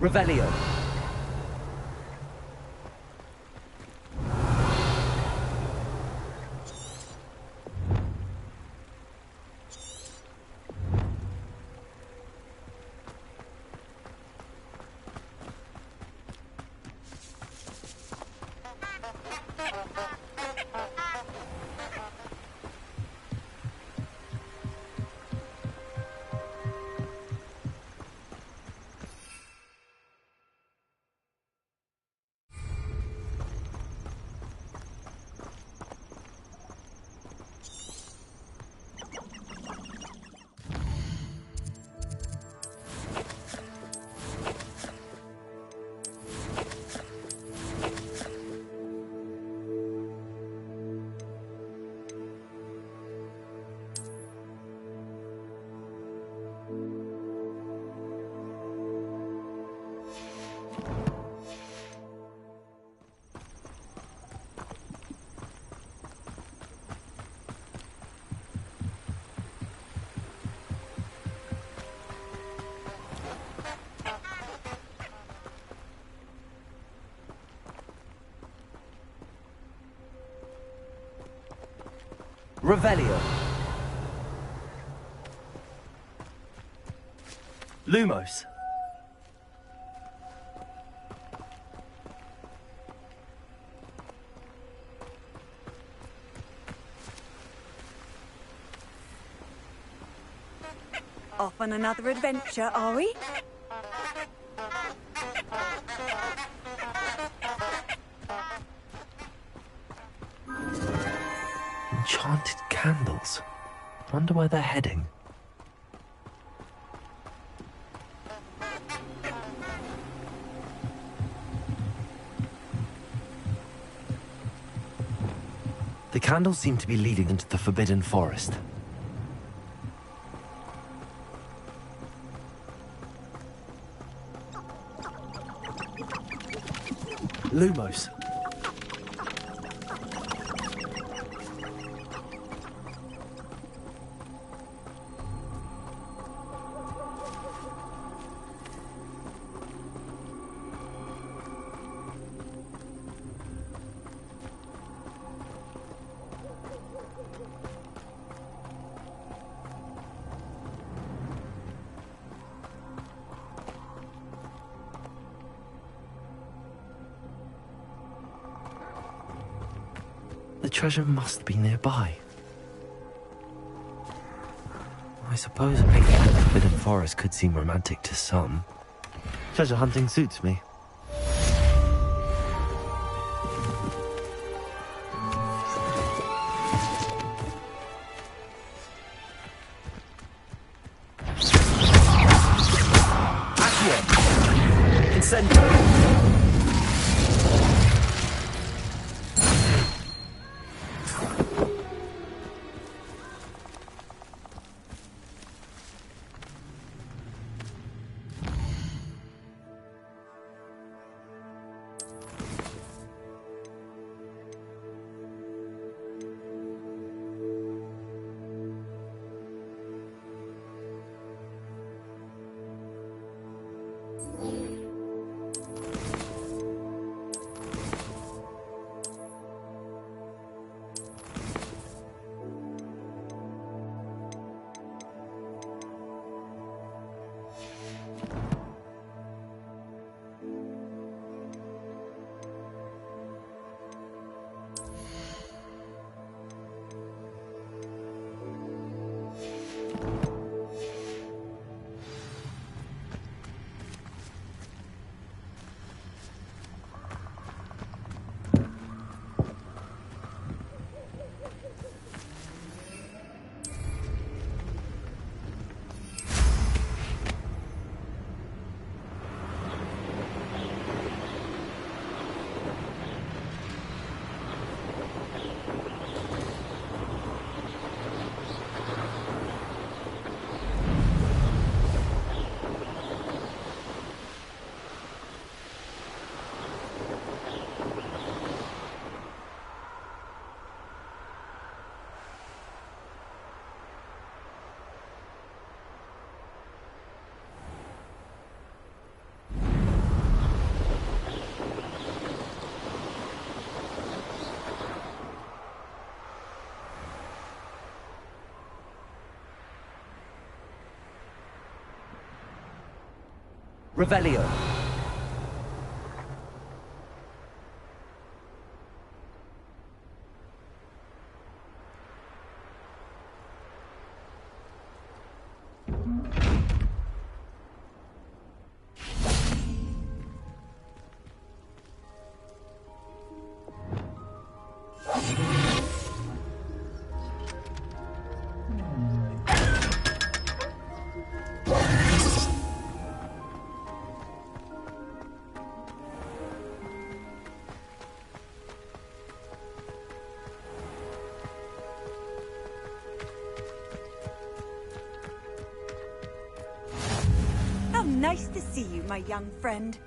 Revelio. Revelio. Lumos. Off on another adventure, are we? Enchanted candles. Wonder where they're heading. The candles seem to be leading into the Forbidden Forest. Lumos. The treasure must be nearby. I suppose a picnic in the Forbidden Forest could seem romantic to some. Treasure hunting suits me. Accio. Incendo. Revelio. How nice to see you, my young friend.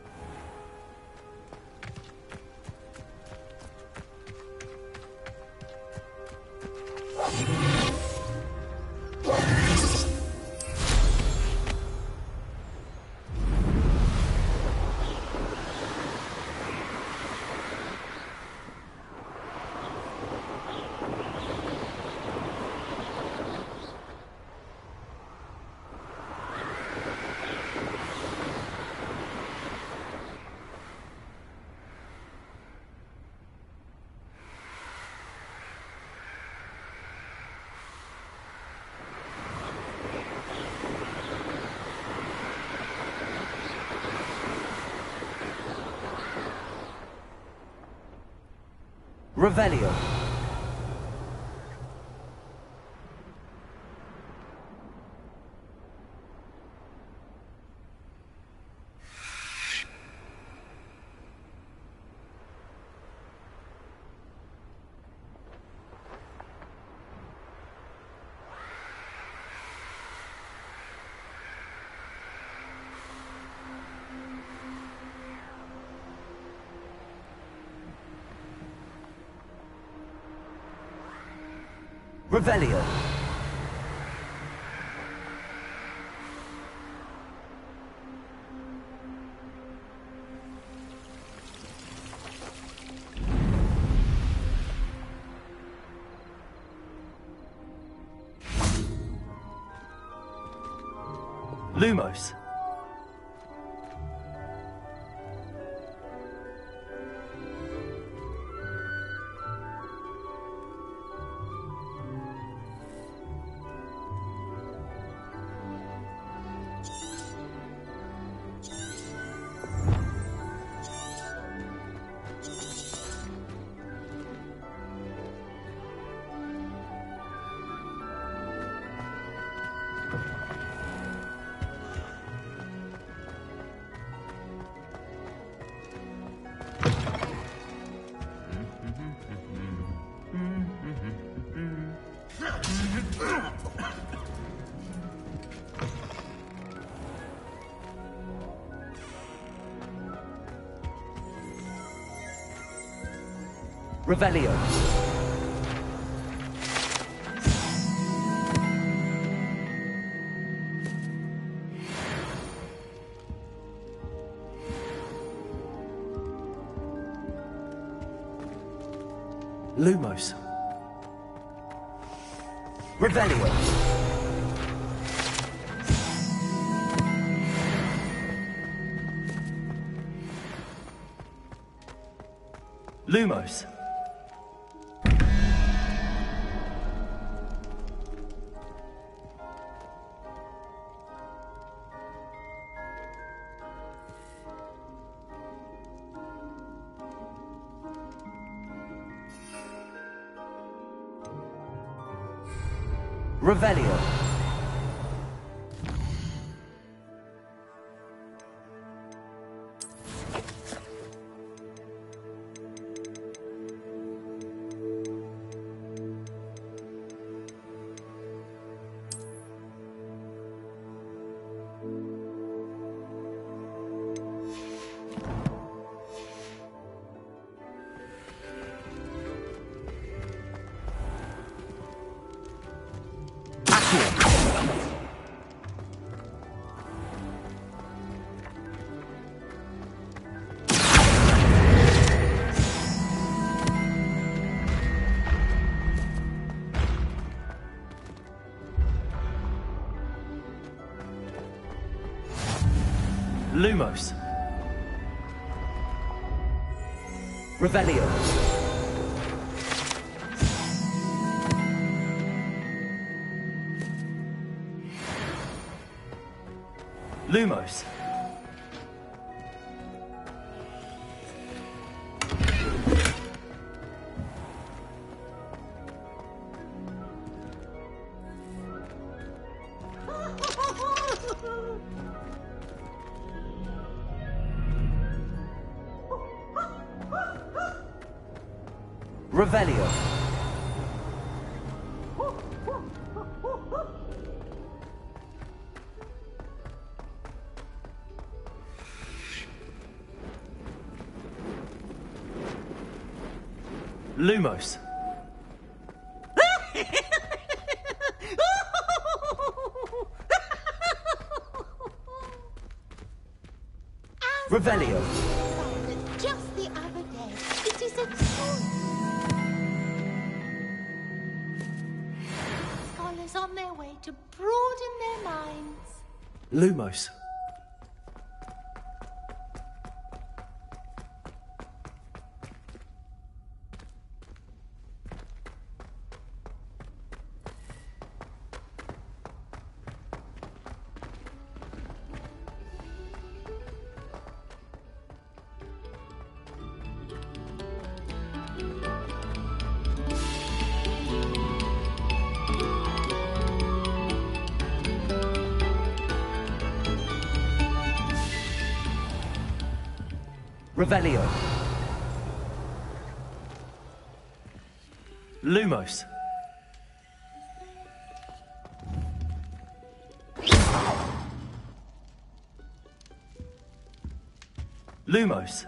Revelio. Revelio. Lumos. Revelio. Lumos. Revelio. Lumos. Revelio. Accio. Lumos. Revelio. Lumos. Revelio. Lumos. Revelio. Just the other day. It is extraordinary. Scholars on their way to broaden their minds. Lumos. Revelio. Lumos. Lumos.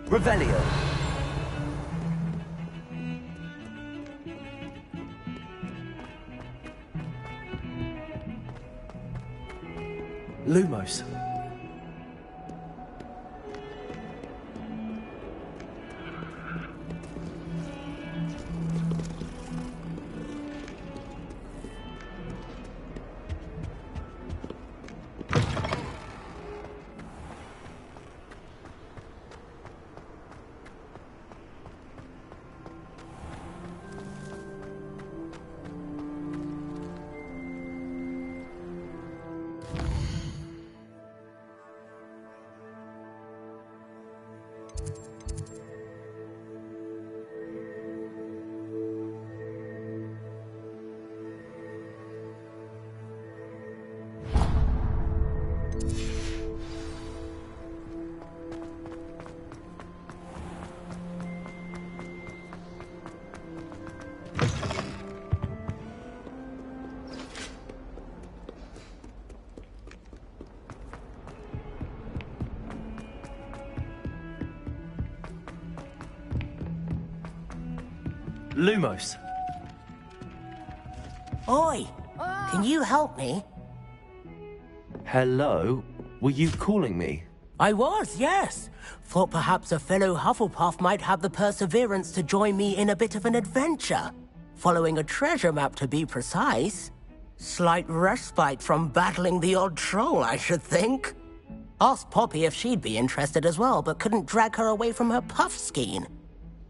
Revelio. Lumos. Lumos. Oi! Can you help me? Hello? Were you calling me? I was, yes. Thought perhaps a fellow Hufflepuff might have the perseverance to join me in a bit of an adventure. Following a treasure map, to be precise. Slight respite from battling the odd troll, I should think. Asked Poppy if she'd be interested as well, but couldn't drag her away from her puff skein.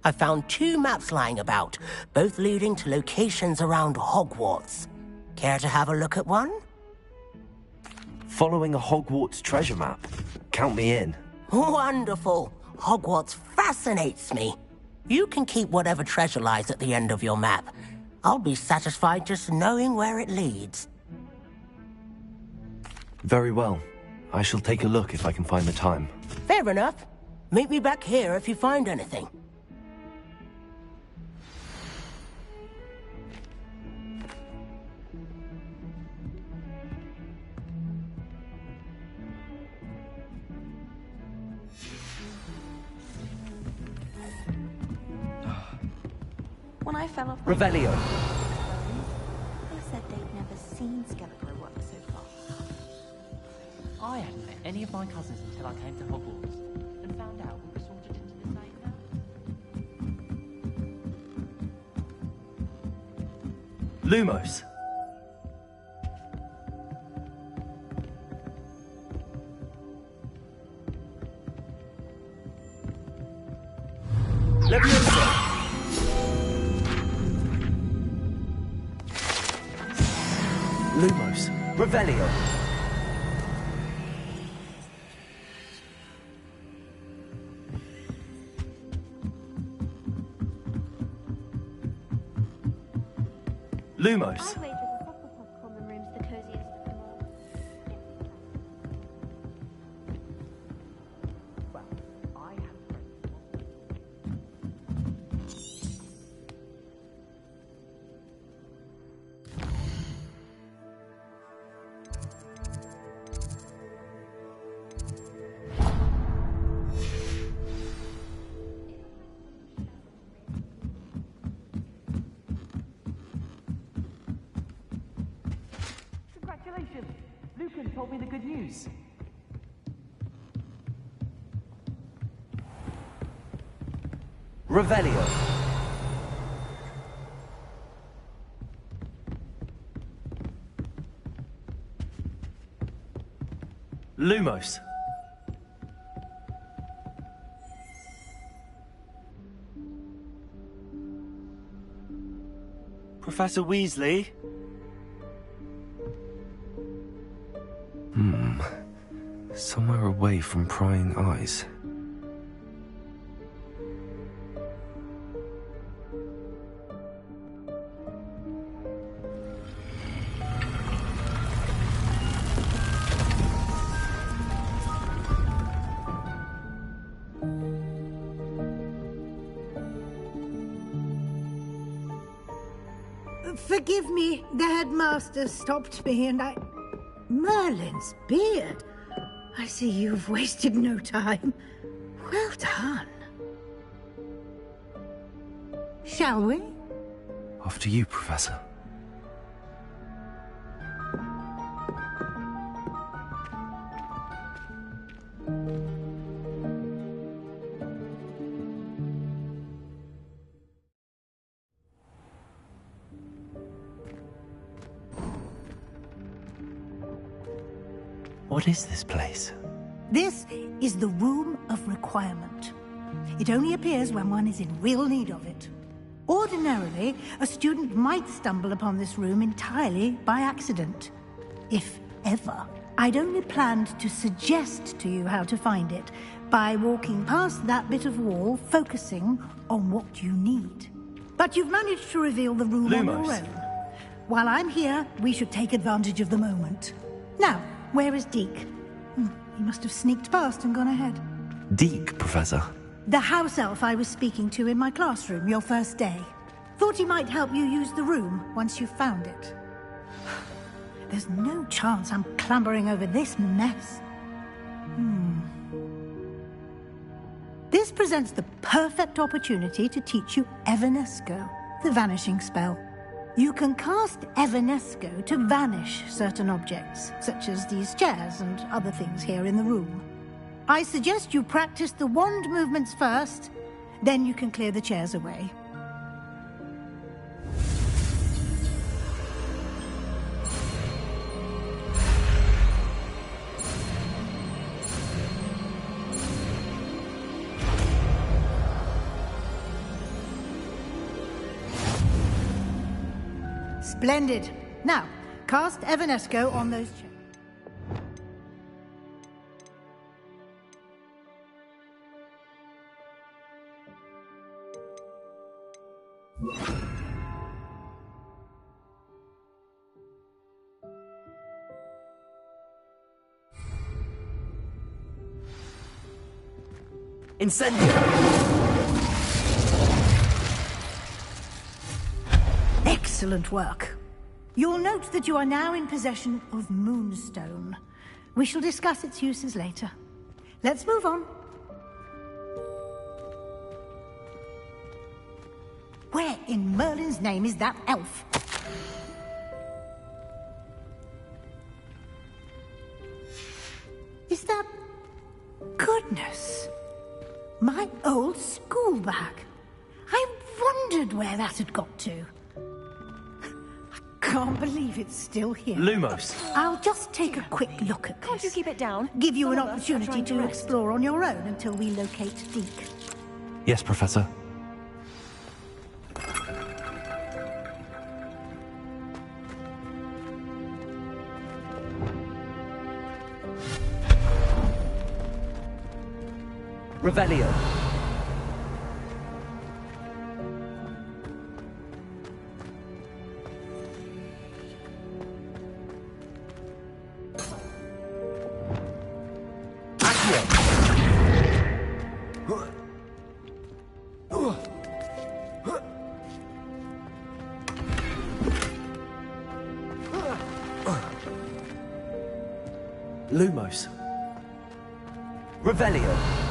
I found 2 maps lying about, both leading to locations around Hogwarts. Care to have a look at one? Following a Hogwarts treasure map. Count me in. Wonderful. Hogwarts fascinates me. You can keep whatever treasure lies at the end of your map. I'll be satisfied just knowing where it leads. Very well. I shall take a look if I can find the time. Fair enough. Meet me back here if you find anything. When I fell off Revelio. they said they'd never seen Scarecrow work so fast. I hadn't met any of my cousins until I came to Hogwarts and found out we were sorted into the same house. Lumos. Leviosa. Lumos. Revelio. Lumos. I'd wager the Hufflepuff common room's the coziest of them all. Well, I had friends. Congratulations! Lucan told me the good news. Revelio. Lumos. Professor Weasley? Somewhere away from prying eyes. Forgive me, the headmaster stopped me and I... Merlin's beard. I see you've wasted no time. Well done. Shall we? Off to you, Professor. What is this place? This is the Room of Requirement. It only appears when one is in real need of it. Ordinarily, a student might stumble upon this room entirely by accident. If ever. I'd only planned to suggest to you how to find it by walking past that bit of wall, focusing on what you need. But you've managed to reveal the room on your Lumos. own. While I'm here, we should take advantage of the moment. Now, where is Deke? He must have sneaked past and gone ahead. Deke, Professor. The house elf I was speaking to in my classroom your first day. Thought he might help you use the room once you found it. There's no chance I'm clambering over this mess. This presents the perfect opportunity to teach you Evanesco, the vanishing spell. You can cast Evanesco to vanish certain objects, such as these chairs and other things here in the room. I suggest you practice the wand movements first, then you can clear the chairs away. Splendid. Now, cast Evanesco on those chairs. Incendio! Excellent work. You'll note that you are now in possession of Moonstone. We shall discuss its uses later. Let's move on. Where in Merlin's name is that elf? Is that... Goodness! My old school bag. I wondered where that had got to. Can't believe it's still here. Lumos. I'll just take a quick look at this. Can't you keep it down? Give you an Some of us are opportunity trying to to rest. explore on your own until we locate Deke. Yes, Professor. Revelio. Lumos. Revelio.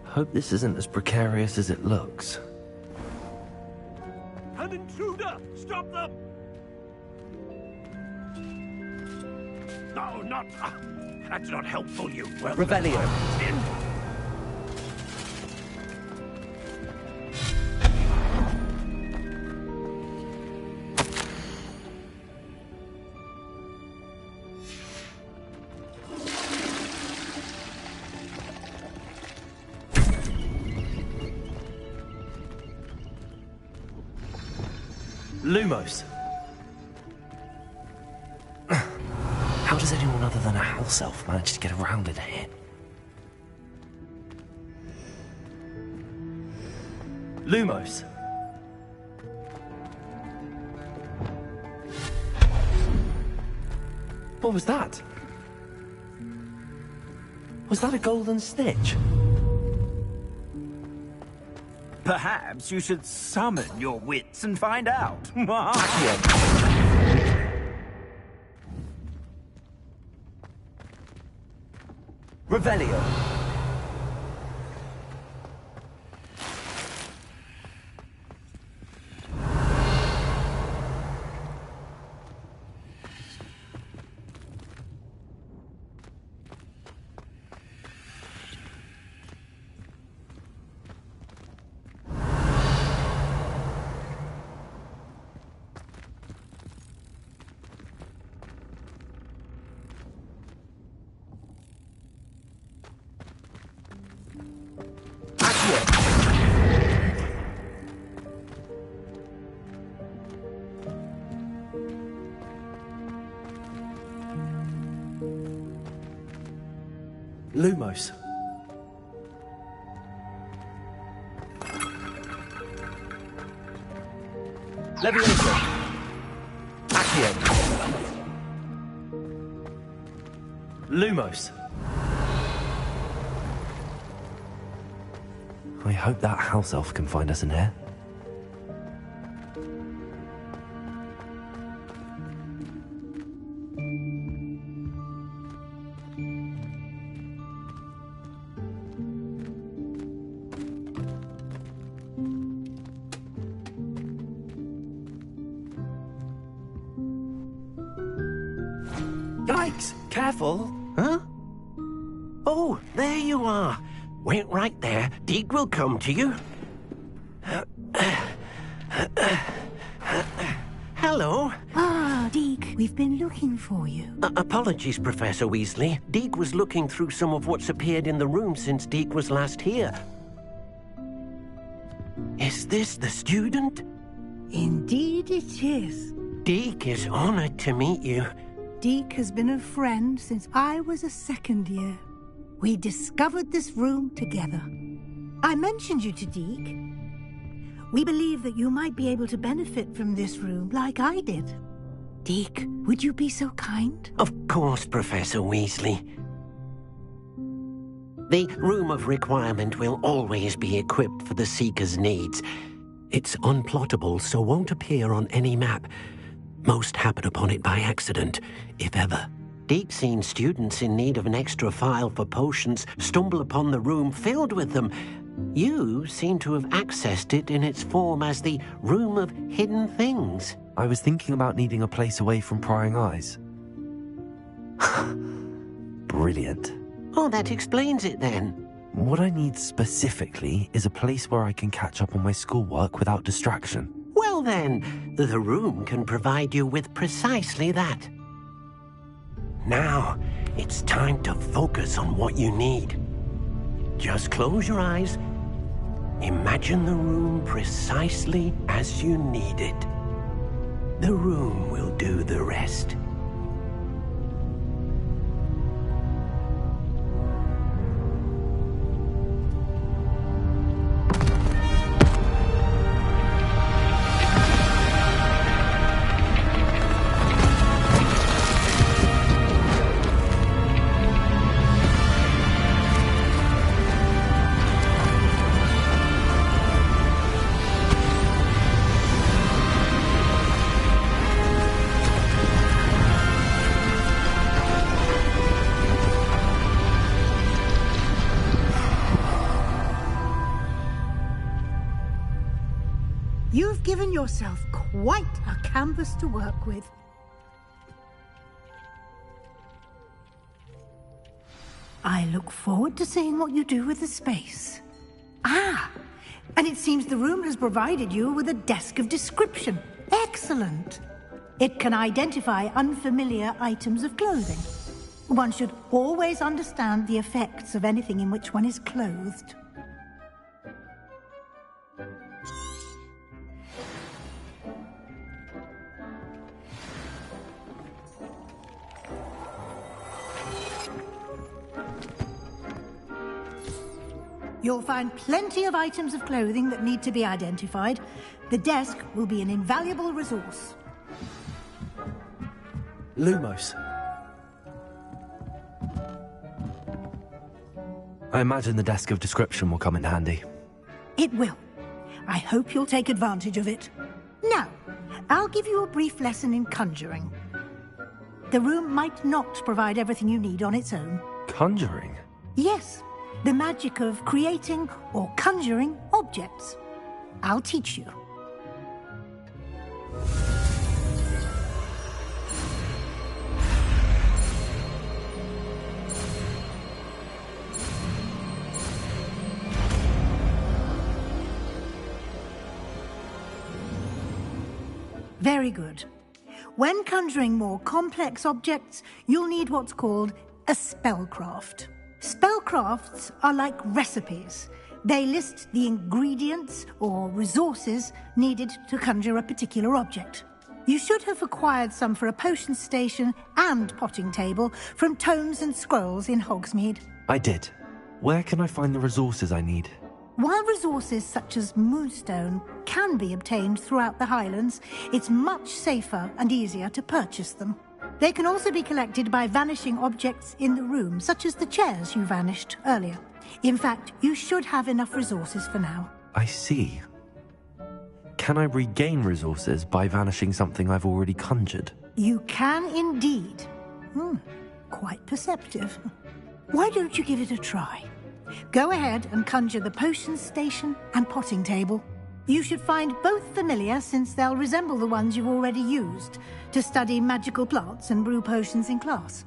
Hope this isn't as precarious as it looks. An intruder! Stop them! No, not... that's not helpful, you... Well, Revelio. in. Lumos. How does anyone other than a house elf manage to get around in here? Lumos. What was that? Was that a golden snitch? Perhaps you should summon your wits and find out. Revelio. Lumos. Levioso. Accio. Lumos. I hope that house elf can find us in here. Yikes! Careful! Huh? Oh, there you are. Wait right there. Deke will come to you. Hello. Ah, Deke, we've been looking for you. Apologies, Professor Weasley. Deke was looking through some of what's appeared in the room since Deke was last here. Is this the student? Indeed it is. Deke is honored to meet you. Deke has been a friend since I was a second year. We discovered this room together. I mentioned you to Deke. We believe that you might be able to benefit from this room like I did. Deke, would you be so kind? Of course, Professor Weasley. The Room of Requirement will always be equipped for the Seeker's needs. It's unplottable, so won't appear on any map. Most happen upon it by accident, if ever. Deke's seen students in need of an extra file for potions stumble upon the room filled with them. You seem to have accessed it in its form as the Room of Hidden Things. I was thinking about needing a place away from prying eyes. Brilliant. Oh, that explains it then. What I need specifically is a place where I can catch up on my schoolwork without distraction. Well then, the room can provide you with precisely that. Now, it's time to focus on what you need. Just close your eyes. Imagine the room precisely as you need it. The room will do the rest. You've given yourself quite a canvas to work with. I look forward to seeing what you do with the space. Ah, and it seems the room has provided you with a desk of description. Excellent. It can identify unfamiliar items of clothing. One should always understand the effects of anything in which one is clothed. You'll find plenty of items of clothing that need to be identified. The desk will be an invaluable resource. Lumos. I imagine the desk of description will come in handy. It will. I hope you'll take advantage of it. Now, I'll give you a brief lesson in conjuring. The room might not provide everything you need on its own. Conjuring? Yes. The magic of creating or conjuring objects. I'll teach you. Very good. When conjuring more complex objects, you'll need what's called a spellcraft. Spellcrafts are like recipes. They list the ingredients or resources needed to conjure a particular object. You should have acquired some for a potion station and potting table from tomes and scrolls in Hogsmeade. I did. Where can I find the resources I need? While resources such as Moonstone can be obtained throughout the Highlands, it's much safer and easier to purchase them. They can also be collected by vanishing objects in the room, such as the chairs you vanished earlier. In fact, you should have enough resources for now. I see. Can I regain resources by vanishing something I've already conjured? You can indeed. Quite perceptive. Why don't you give it a try? Go ahead and conjure the potion station and potting table. You should find both familiar, since they'll resemble the ones you've already used to study magical plants and brew potions in class.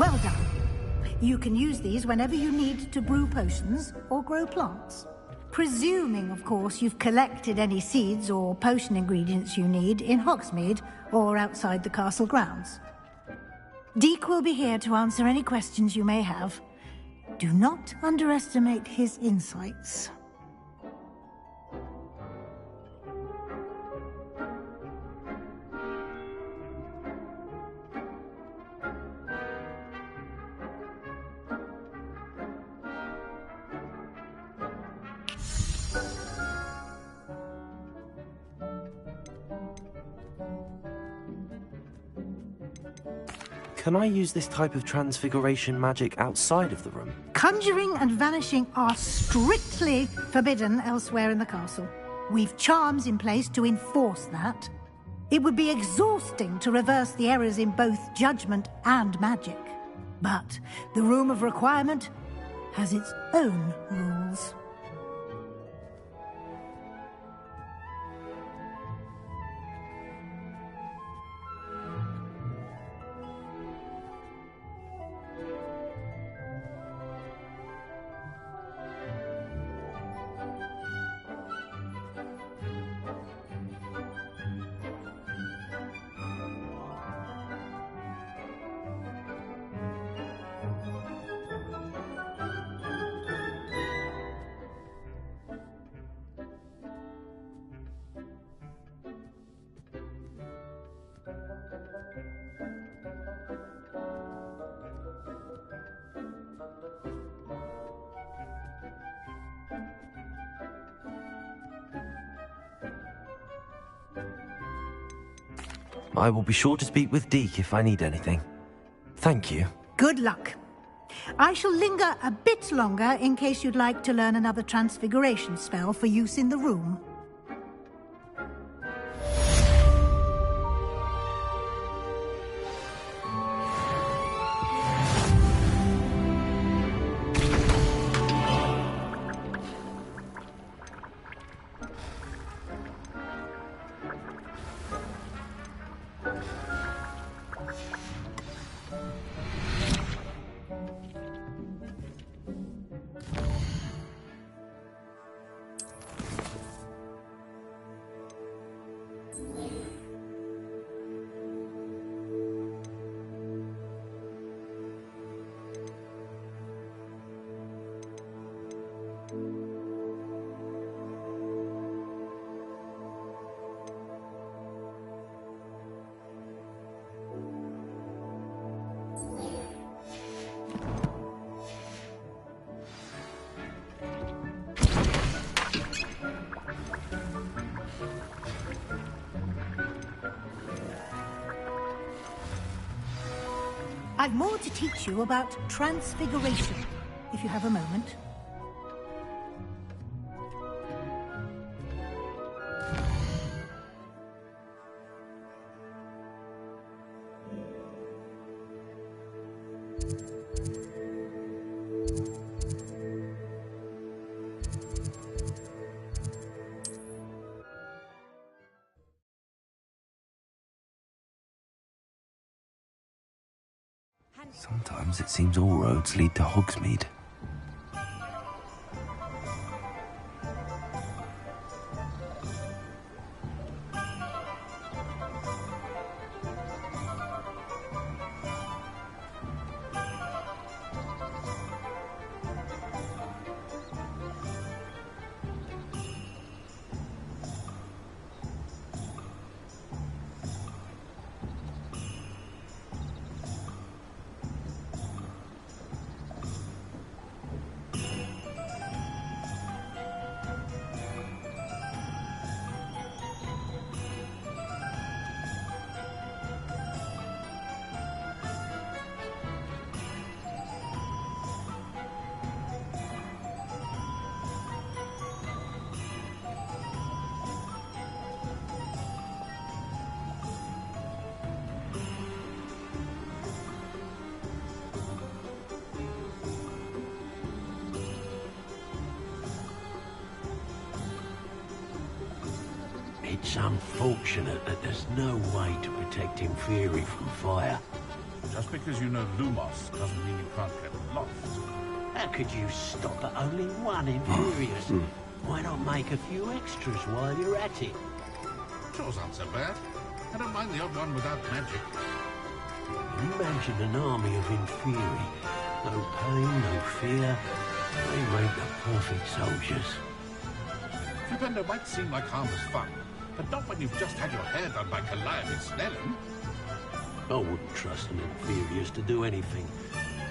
Well done. You can use these whenever you need to brew potions or grow plants. Presuming, of course, you've collected any seeds or potion ingredients you need in Hogsmeade or outside the castle grounds. Deek will be here to answer any questions you may have. Do not underestimate his insights. Can I use this type of transfiguration magic outside of the room? Conjuring and vanishing are strictly forbidden elsewhere in the castle. We've charms in place to enforce that. It would be exhausting to reverse the errors in both judgment and magic. But the Room of Requirement has its own rules. I will be sure to speak with Deek if I need anything. Thank you. Good luck. I shall linger a bit longer in case you'd like to learn another transfiguration spell for use in the room. I've more to teach you about transfiguration, if you have a moment. Sometimes it seems all roads lead to Hogsmeade. It's unfortunate that there's no way to protect Inferi from fire. Just because you know Lumos doesn't mean you can't get lost. How could you stop at only one Inferius? Why not make a few extras while you're at it? Chores aren't so bad. I don't mind the odd one without magic. Imagine an army of Inferi. No pain, no fear. They make the perfect soldiers. Flipendo might seem like harmless fun, but not when you've just had your hair done by Calliope Snellen. I wouldn't trust an Inferius to do anything.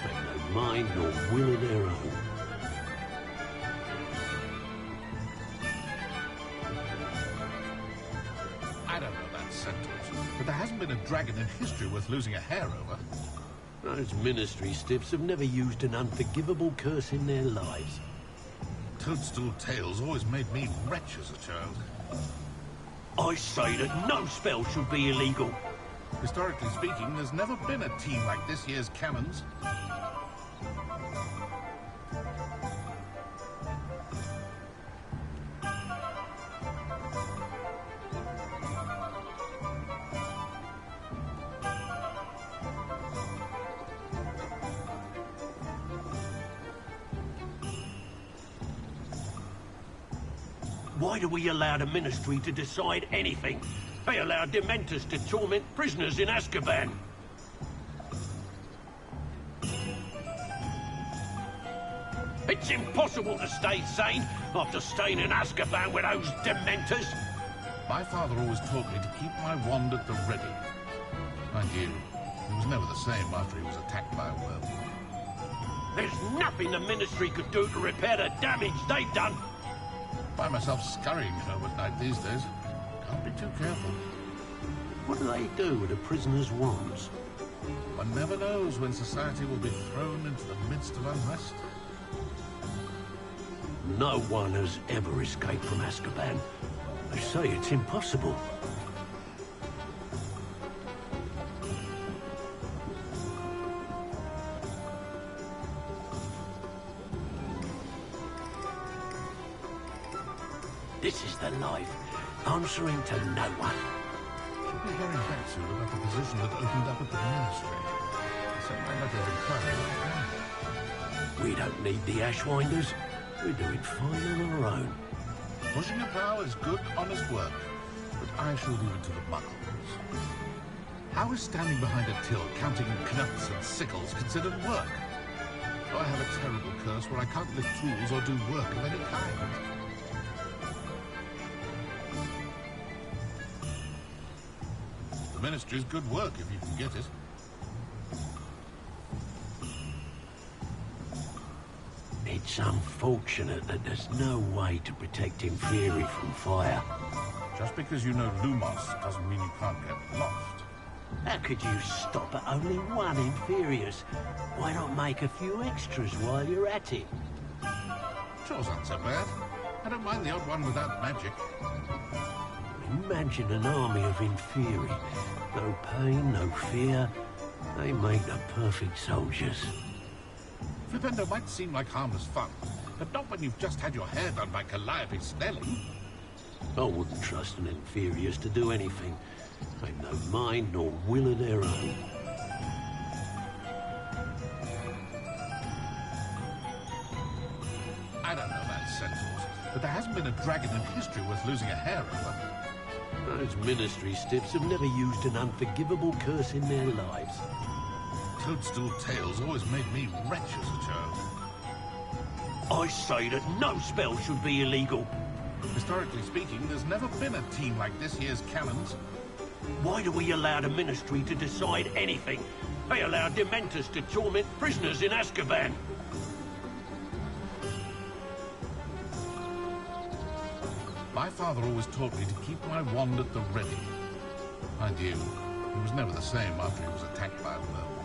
They've no mind nor will of their own. I don't know that sentence, but there hasn't been a dragon in history worth losing a hair over. Those ministry stiffs have never used an unforgivable curse in their lives. Toadstool Tales always made me wretch as a child. I say that no spell should be illegal. Historically speaking, there's never been a team like this year's Cannons. Why do we allow the Ministry to decide anything? They allow Dementors to torment prisoners in Azkaban. It's impossible to stay sane after staying in Azkaban with those Dementors. My father always taught me to keep my wand at the ready. Mind you, he was never the same after he was attacked by a werewolf. There's nothing the Ministry could do to repair the damage they've done. Find myself scurrying home at night these days. Can't be too careful. What do they do with the prisoners' wands? One never knows when society will be thrown into the midst of unrest. No one has ever escaped from Azkaban. They say it's impossible. This is the life, answering to no one. Should be hearing back soon about the position that opened up at the Ministry. I sent my letter of inquiry right now. We don't need the Ashwinders. We're doing fine on our own. Pushing a plough is good, honest work, but I shall leave it to the muggles. How is standing behind a till, counting knuts and sickles, considered work? Do I have a terrible curse where I can't lift tools or do work of any kind? The Ministry's good work if you can get it. It's unfortunate that there's no way to protect Inferi from fire. Just because you know Lumos doesn't mean you can't get lost. How could you stop at only one Inferius? Why not make a few extras while you're at it? Chores aren't so bad. I don't mind the odd one without magic. Imagine an army of Inferi. No pain, no fear. They make the perfect soldiers. Flipendo might seem like harmless fun, but not when you've just had your hair done by Calliope Snelling. I wouldn't trust an inferiors to do anything. They've no mind nor will of their own. I don't know about centaurs, but there hasn't been a dragon in history worth losing a hair over. Those ministry stiffs have never used an unforgivable curse in their lives. Toadstool tails always made me wretch as a child. I say that no spell should be illegal. Historically speaking, there's never been a team like this year's cannons. Why do we allow the ministry to decide anything? They allow dementors to torment prisoners in Azkaban. My father always taught me to keep my wand at the ready. Mind you, he was never the same after he was attacked by a werewolf.